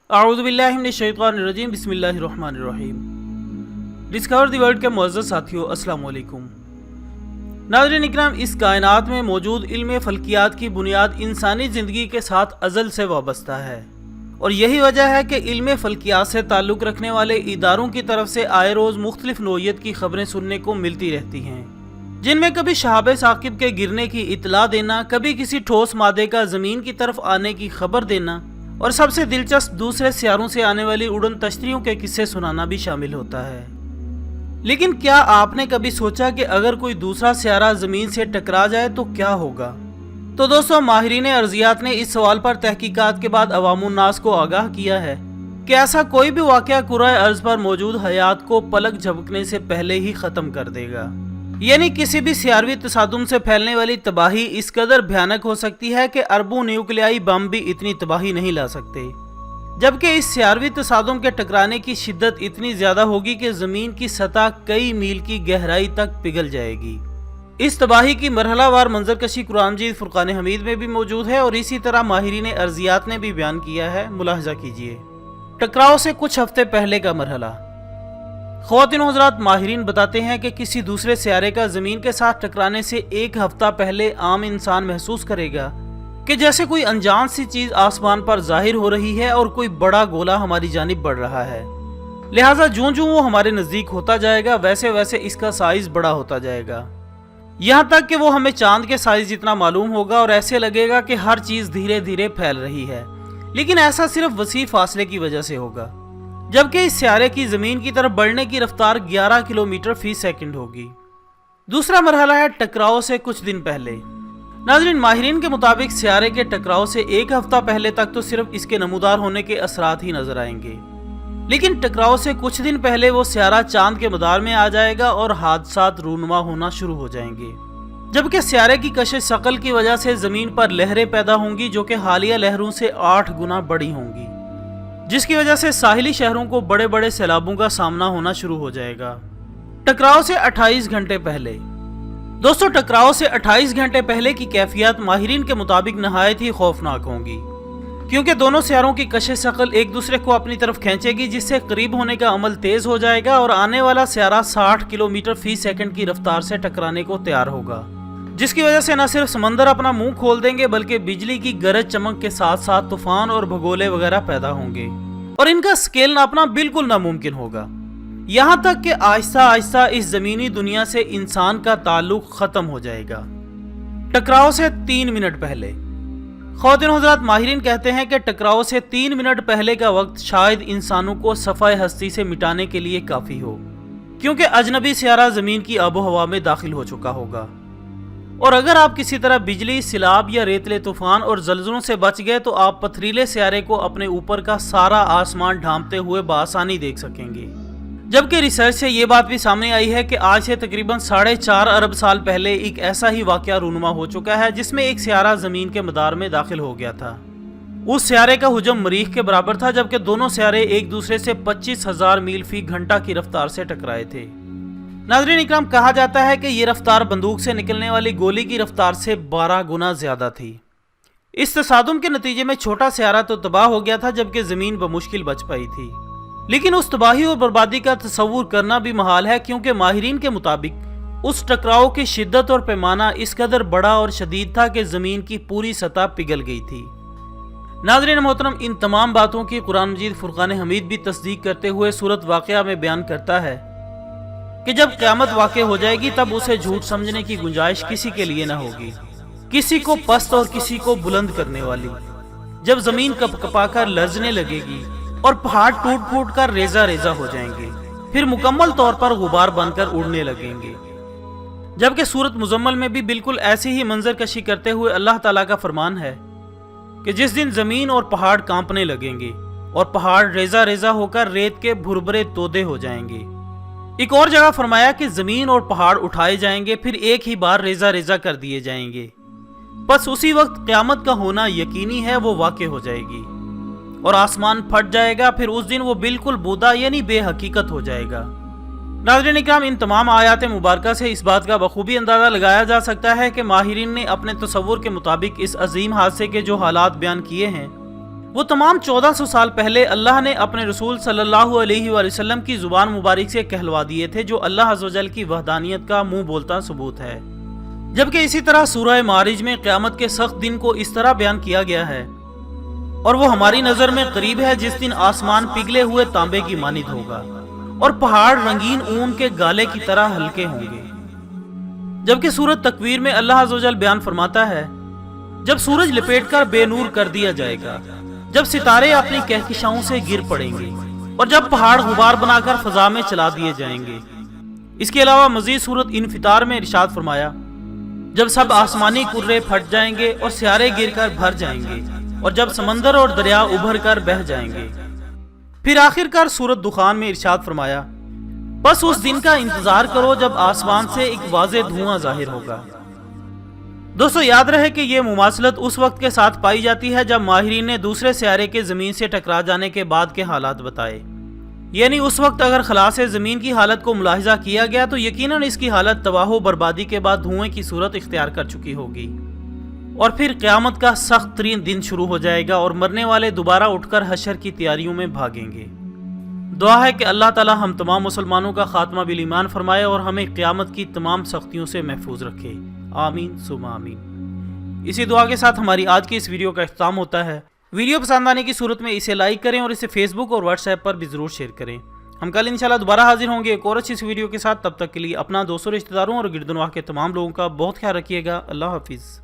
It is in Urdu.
اعوذ باللہ من الشیطان الرجیم، بسم اللہ الرحمن الرحیم۔ ڈسکور دی ورلڈ کے معزز ساتھیوں، السلام علیکم۔ ناظرین اکرام، اس کائنات میں موجود علم فلکیات کی بنیاد انسانی زندگی کے ساتھ ازل سے وابستہ ہے، اور یہی وجہ ہے کہ علم فلکیات سے تعلق رکھنے والے اداروں کی طرف سے آئے روز مختلف نوعیت کی خبریں سننے کو ملتی رہتی ہیں، جن میں کبھی شہاب ثاقب کے گرنے کی اطلاع دینا، کبھی کسی ٹھوس مادے کا زمین کی طرف آنے کی خبر دینا، اور سب سے دلچسپ دوسرے سیاروں سے آنے والی اڑن تشتریوں کے قصے سنانا بھی شامل ہوتا ہے۔ لیکن کیا آپ نے کبھی سوچا کہ اگر کوئی دوسرا سیارہ زمین سے ٹکرا جائے تو کیا ہوگا؟ تو دوستو، ماہرین ارضیات نے اس سوال پر تحقیقات کے بعد عوام الناس کو آگاہ کیا ہے کہ ایسا کوئی بھی واقعہ کرۂ ارض پر موجود حیات کو پلک جھپکنے سے پہلے ہی ختم کر دے گا۔ یعنی کسی بھی سیاروی تصادم سے پھیلنے والی تباہی اس قدر بھیانک ہو سکتی ہے کہ اربوں نیوکلیائی بم بھی اتنی تباہی نہیں لا سکتے، جبکہ اس سیاروی تصادم کے ٹکرانے کی شدت اتنی زیادہ ہوگی کہ زمین کی سطح کئی میل کی گہرائی تک پگھل جائے گی۔ اس تباہی کی مرحلہ وار منظرکشی قرآن مجید فرقان حمید میں بھی موجود ہے، اور اسی طرح ماہرین ارضیات نے بھی بیان کیا ہے۔ ملاحظہ کیجئے، ٹکراؤ سے کچھ ہفتے پہلے کا مرحلہ۔ خواتین و حضرات، ماہرین بتاتے ہیں کہ کسی دوسرے سیارے کا زمین کے ساتھ ٹکرانے سے ایک ہفتہ پہلے عام انسان محسوس کرے گا کہ جیسے کوئی انجان سی چیز آسمان پر ظاہر ہو رہی ہے اور کوئی بڑا گولا ہماری جانب بڑھ رہا ہے۔ لہٰذا جوں جوں وہ ہمارے نزدیک ہوتا جائے گا ویسے ویسے اس کا سائز بڑا ہوتا جائے گا، یہاں تک کہ وہ ہمیں چاند کے سائز جتنا معلوم ہوگا، اور ایسے لگے گا کہ ہر چیز دھیرے دھیرے پھیل رہی ہے، لیکن ایسا صرف وسیع فاصلے کی وجہ سے ہوگا، جبکہ اس سیارے کی زمین کی طرف بڑھنے کی رفتار 11 کلومیٹر فی سیکنڈ ہوگی۔ دوسرا مرحلہ ہے ٹکراؤ سے کچھ دن پہلے۔ ناظرین، ماہرین کے مطابق سیارے کے ٹکراؤ سے ایک ہفتہ پہلے تک تو صرف اس کے نمودار ہونے کے اثرات ہی نظر آئیں گے، لیکن ٹکراؤ سے کچھ دن پہلے وہ سیارہ چاند کے مدار میں آ جائے گا اور حادثات رونما ہونا شروع ہو جائیں گے، جبکہ سیارے کی کشش ثقل کی وجہ سے زمین پر لہریں پیدا ہوں گی جو کہ حالیہ لہروں سے 8 گنا بڑی ہوں گی، جس کی وجہ سے ساحلی شہروں کو بڑے بڑے سیلابوں کا سامنا ہونا شروع ہو جائے گا۔ ٹکراؤ سے 28 گھنٹے پہلے۔ دوستو، ٹکراؤ سے 28 گھنٹے پہلے کی کیفیات ماہرین کے مطابق نہایت ہی خوفناک ہوں گی، کیونکہ دونوں سیاروں کی کشش ثقل ایک دوسرے کو اپنی طرف کھینچے گی، جس سے قریب ہونے کا عمل تیز ہو جائے گا اور آنے والا سیارہ 60 کلومیٹر فی سیکنڈ کی رفتار سے ٹکرانے کو تیار ہوگا، جس کی وجہ سے نہ صرف سمندر اپنا منہ کھول دیں گے بلکہ بجلی کی گرج چمک کے ساتھ ساتھ طوفان اور بھگولے وغیرہ پیدا ہوں گے، اور ان کا سکیل ناپنا بالکل ناممکن ہوگا، یہاں تک کہ آہستہ آہستہ اس زمینی دنیا سے انسان کا تعلق ختم ہو جائے گا۔ ٹکراؤ سے 3 منٹ پہلے۔ خواتین و حضرات، ماہرین کہتے ہیں کہ ٹکراؤ سے 3 منٹ پہلے کا وقت شاید انسانوں کو صفحہ ہستی سے مٹانے کے لیے کافی ہو، کیونکہ اجنبی سیارہ زمین کی آب و ہوا میں داخل ہو چکا ہوگا، اور اگر آپ کسی طرح بجلی، سیلاب یا ریتلے طوفان اور زلزلوں سے بچ گئے تو آپ پتھریلے سیارے کو اپنے اوپر کا سارا آسمان ڈھانپتے ہوئے بآسانی دیکھ سکیں گے، جبکہ ریسرچ سے یہ بات بھی سامنے آئی ہے کہ آج سے تقریباً 4.5 ارب سال پہلے ایک ایسا ہی واقعہ رونما ہو چکا ہے جس میں ایک سیارہ زمین کے مدار میں داخل ہو گیا تھا۔ اس سیارے کا حجم مریخ کے برابر تھا، جبکہ دونوں سیارے ایک دوسرے سے 25,000 میل فی گھنٹہ کی رفتار سے ٹکرائے تھے۔ ناظرین اکرام، کہا جاتا ہے کہ یہ رفتار بندوق سے نکلنے والی گولی کی رفتار سے 12 گنا زیادہ تھی۔ اس تصادم کے نتیجے میں چھوٹا سیارہ تو تباہ ہو گیا تھا، جبکہ زمین بمشکل بچ پائی تھی، لیکن اس تباہی اور بربادی کا تصور کرنا بھی محال ہے، کیونکہ ماہرین کے مطابق اس ٹکراؤ کی شدت اور پیمانہ اس قدر بڑا اور شدید تھا کہ زمین کی پوری سطح پگھل گئی تھی۔ ناظرین محترم، ان تمام باتوں کی قرآن مجید فرقان حمید بھی تصدیق کرتے ہوئے سورۃ واقعہ میں بیان کرتا ہے کہ جب قیامت واقع ہو جائے گی تب اسے جھوٹ سمجھنے کی گنجائش کسی کے لیے نہ ہوگی، کسی کو پست اور کسی کو بلند کرنے والی۔ جب زمین کپ کپا کر لرزنے لگے گی اور پہاڑ ٹوٹ پھوٹ کر ریزہ ریزہ ہو جائیں گے، پھر مکمل طور پر غبار بن کر اڑنے لگیں گے۔ جبکہ سورۃ مزمل میں بھی بالکل ایسی ہی منظر کشی کرتے ہوئے اللہ تعالیٰ کا فرمان ہے کہ جس دن زمین اور پہاڑ کانپنے لگیں گے اور پہاڑ ریزہ ریزہ ہو کر ریت کے بھربھرے تودے ہو جائیں گے۔ ایک اور جگہ فرمایا کہ زمین اور پہاڑ اٹھائے جائیں گے، پھر ایک ہی بار ریزہ ریزہ کر دیے جائیں گے۔ بس اسی وقت قیامت کا ہونا یقینی ہے، وہ واقع ہو جائے گی اور آسمان پھٹ جائے گا، پھر اس دن وہ بالکل بودا یعنی بے حقیقت ہو جائے گا۔ ناظرین اکرام، ان تمام آیات مبارکہ سے اس بات کا بخوبی اندازہ لگایا جا سکتا ہے کہ ماہرین نے اپنے تصور کے مطابق اس عظیم حادثے کے جو حالات بیان کیے ہیں وہ تمام 1400 سال پہلے اللہ نے اپنے رسول صلی اللہ علیہ وآلہ وسلم کی زبان مبارک سے کہلوا دیے تھے، جو اللہ عز و جل کی وحدانیت کا منہ بولتا ثبوت ہے۔ جبکہ اسی طرح سورہ معارج میں قیامت کے سخت دن کو اس طرح بیان کیا گیا ہے، اور وہ ہماری نظر میں قریب ہے جس دن آسمان پگھلے ہوئے تانبے کی مانند ہوگا اور پہاڑ رنگین اون کے گالے کی طرح ہلکے ہوں گے۔ جبکہ سورۃ تکویر میں اللہ عز و جل بیان فرماتا ہے، جب سورج لپیٹ کر بے نور کر دیا جائے گا، جب ستارے اپنی کہکشاؤں سے گر پڑیں گے، اور جب پہاڑ غبار بنا کر فضا میں چلا دیے جائیں گے۔ اس کے علاوہ مزید سورۃ انفطار میں ارشاد فرمایا، جب سب آسمانی کرے پھٹ جائیں گے اور سیارے گر کر بھر جائیں گے، اور جب سمندر اور دریا ابھر کر بہہ جائیں گے۔ پھر آخر کار سورۃ دخان میں ارشاد فرمایا، بس اس دن کا انتظار کرو جب آسمان سے ایک واضح دھواں ظاہر ہوگا۔ دوستو یاد رہے کہ یہ مماثلت اس وقت کے ساتھ پائی جاتی ہے جب ماہرین نے دوسرے سیارے کے زمین سے ٹکرا جانے کے بعد کے حالات بتائے، یعنی اس وقت اگر خلا سے زمین کی حالت کو ملاحظہ کیا گیا تو یقیناً اس کی حالت تباہ و بربادی کے بعد دھوئیں کی صورت اختیار کر چکی ہوگی، اور پھر قیامت کا سخت ترین دن شروع ہو جائے گا اور مرنے والے دوبارہ اٹھ کر حشر کی تیاریوں میں بھاگیں گے۔ دعا ہے کہ اللہ تعالی ہم تمام مسلمانوں کا خاتمہ بالایمان فرمائے اور ہمیں قیامت کی تمام سختیوں سے محفوظ رکھے، آمین ثم آمین۔ اسی دعا کے ساتھ ہماری آج کی اس ویڈیو کا اختتام ہوتا ہے۔ ویڈیو پسند آنے کی صورت میں اسے لائک کریں اور اسے فیس بک اور واٹس ایپ پر بھی ضرور شیئر کریں۔ ہم کل انشاءاللہ دوبارہ حاضر ہوں گے ایک اور اچھی اس ویڈیو کے ساتھ۔ تب تک کے لیے اپنا، دوستوں، رشتہ داروں اور گرد و نواح کے تمام لوگوں کا بہت خیال رکھیے گا۔ اللہ حافظ۔